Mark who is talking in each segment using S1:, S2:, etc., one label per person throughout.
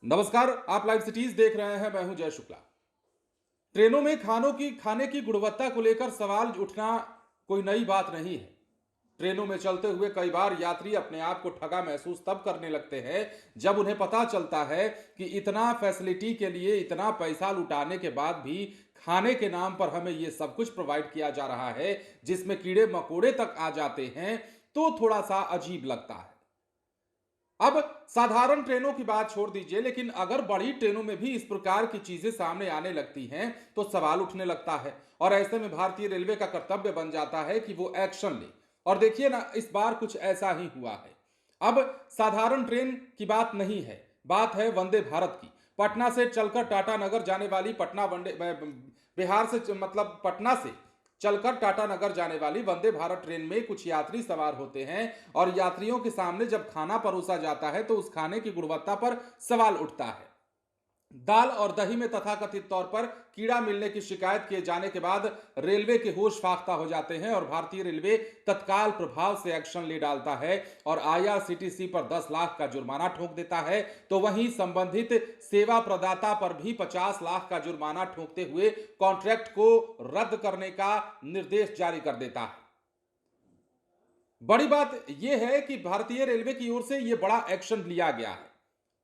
S1: नमस्कार, आप live cities देख रहे हैं। मैं हूं जय शुक्ला। ट्रेनों में खाने की गुणवत्ता को लेकर सवाल उठना कोई नई बात नहीं है। ट्रेनों में चलते हुए कई बार यात्री अपने आप को ठगा महसूस तब करने लगते हैं जब उन्हें पता चलता है कि इतना फैसिलिटी के लिए इतना पैसा लुटाने के बाद भी खाने के नाम पर हमें यह सब कुछ प्रोवाइड किया जा रहा है जिसमें कीड़े मकोड़े तक आ जाते हैं, तो थोड़ा सा अजीब लगता है। अब साधारण ट्रेनों की बात छोड़ दीजिए, लेकिन अगर बड़ी ट्रेनों में भी इस प्रकार की चीजें सामने आने लगती हैं तो सवाल उठने लगता है और ऐसे में भारतीय रेलवे का कर्तव्य बन जाता है कि वो एक्शन ले। और देखिए ना, इस बार कुछ ऐसा ही हुआ है। अब साधारण ट्रेन की बात नहीं है, बात है वंदे भारत की। पटना से चलकर टाटानगर जाने वाली पटना वंदे बिहार से मतलब पटना से चलकर टाटानगर जाने वाली वंदे भारत ट्रेन में कुछ यात्री सवार होते हैं और यात्रियों के सामने जब खाना परोसा जाता है तो उस खाने की गुणवत्ता पर सवाल उठता है। दाल और दही में तथाकथित तौर पर कीड़ा मिलने की शिकायत किए जाने के बाद रेलवे के होश फाख्ता हो जाते हैं और भारतीय रेलवे तत्काल प्रभाव से एक्शन ले डालता है और आईआरसीटीसी पर 10 लाख का जुर्माना ठोक देता है। तो वहीं संबंधित सेवा प्रदाता पर भी 50 लाख का जुर्माना ठोकते हुए कॉन्ट्रैक्ट को रद्द करने का निर्देश जारी कर देता है। बड़ी बात यह है कि भारतीय रेलवे की ओर से यह बड़ा एक्शन लिया गया है।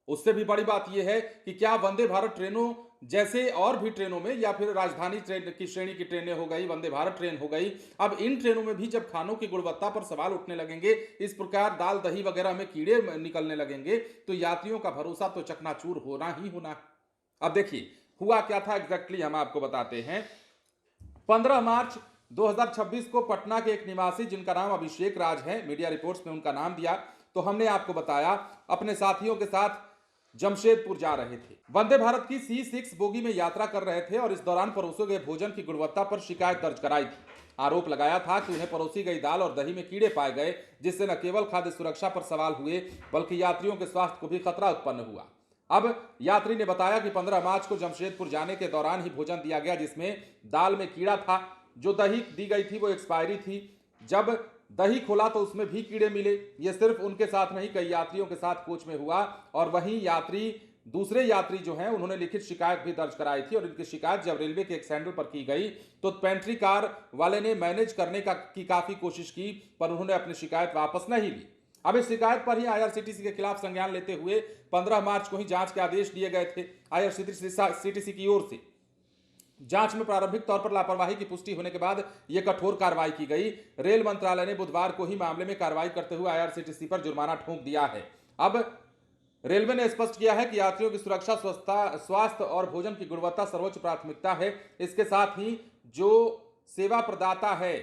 S1: उससे भी बड़ी बात यह है कि क्या वंदे भारत ट्रेनों जैसे और भी ट्रेनों में या फिर राजधानी ट्रेन की श्रेणी की ट्रेनें हो गई, वंदे भारत ट्रेन हो गई, अब इन ट्रेनों में भी जब खानों की गुणवत्ता पर सवाल उठने लगेंगे, इस प्रकार दाल दही वगैरह में कीड़े निकलने लगेंगे, तो यात्रियों का भरोसा तो चकनाचूर होना ही होना है। अब देखिए हुआ क्या था एग्जैक्टली, हम आपको बताते हैं। 15 मार्च 2026 को पटना के एक निवासी जिनका नाम अभिषेक राज है, मीडिया रिपोर्ट्स में उनका नाम दिया, तो हमने आपको बताया अपने साथियों के साथ जमशेदपुर जा रहे थे। वंदे भारत की C6 बोगी में यात्रा कर रहे थे और इस दौरान परोसे गए भोजन की गुणवत्ता पर शिकायत दर्ज कराई थी। आरोप लगाया था कि उन्हें परोसी गई दाल और दही में कीड़े पाए गए, जिससे न केवल खाद्य सुरक्षा पर सवाल हुए बल्कि यात्रियों के स्वास्थ्य को भी खतरा उत्पन्न हुआ। अब यात्री ने बताया कि 15 मार्च को जमशेदपुर जाने के दौरान ही भोजन दिया गया जिसमें दाल में कीड़ा था, जो दही दी गई थी वो एक्सपायरी थी। जब दही खोला तो उसमें भी कीड़े मिले। ये सिर्फ उनके साथ नहीं, कई यात्रियों के साथ कोच में हुआ। और वहीं दूसरे यात्री जो हैं उन्होंने लिखित शिकायत भी दर्ज कराई थी और इनकी शिकायत जब रेलवे के एक सैंडल पर की गई तो पेंट्री कार वाले ने मैनेज करने की काफी कोशिश की, पर उन्होंने अपनी शिकायत वापस नहीं ली। अब इस शिकायत पर ही आईआरसीटीसी के खिलाफ संज्ञान लेते हुए 15 मार्च को ही जांच के आदेश दिए गए थे आईआरसीटीसी की ओर से। जांच में प्रारंभिक तौर पर लापरवाही की पुष्टि होने के बाद यह कठोर कार्रवाई की गई। रेल मंत्रालय ने बुधवार को ही मामले में कार्रवाई करते हुए आईआरसीटीसी पर जुर्माना ठोक दिया है। अब रेलवे ने स्पष्ट किया है कि यात्रियों की सुरक्षा, स्वास्थ्य और भोजन की गुणवत्ता सर्वोच्च प्राथमिकता है। इसके साथ ही जो सेवा प्रदाता है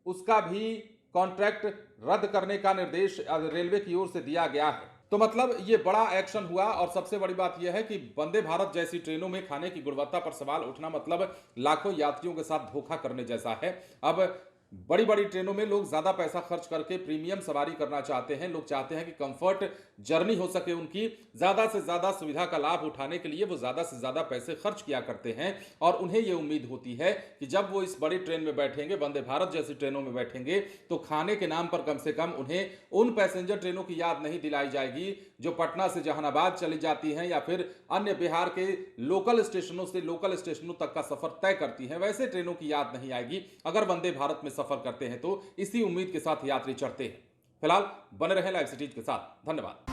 S1: उसका भी कॉन्ट्रैक्ट रद्द करने का निर्देश रेलवे की ओर से दिया गया है। तो मतलब ये बड़ा एक्शन हुआ और सबसे बड़ी बात यह है कि वंदे भारत जैसी ट्रेनों में खाने की गुणवत्ता पर सवाल उठना मतलब लाखों यात्रियों के साथ धोखा करने जैसा है। अब बड़ी बड़ी ट्रेनों में लोग ज्यादा पैसा खर्च करके प्रीमियम सवारी करना चाहते हैं। लोग चाहते हैं कि कंफर्ट जर्नी हो सके उनकी, ज्यादा से ज्यादा सुविधा का लाभ उठाने के लिए वो ज्यादा से ज्यादा पैसे खर्च किया करते हैं और उन्हें यह उम्मीद होती है कि जब वो इस बड़ी ट्रेन में बैठेंगे, वंदे भारत जैसी ट्रेनों में बैठेंगे, तो खाने के नाम पर कम से कम उन्हें उन पैसेंजर ट्रेनों की याद नहीं दिलाई जाएगी जो पटना से जहानाबाद चली जाती हैं या फिर अन्य बिहार के लोकल स्टेशनों से लोकल स्टेशनों तक का सफर तय करती हैं। वैसे ट्रेनों की याद नहीं आएगी अगर वंदे भारत में सफर करते हैं, तो इसी उम्मीद के साथ यात्री चढ़ते हैं। फिलहाल बने रहें लाइव सिटीज के साथ। धन्यवाद।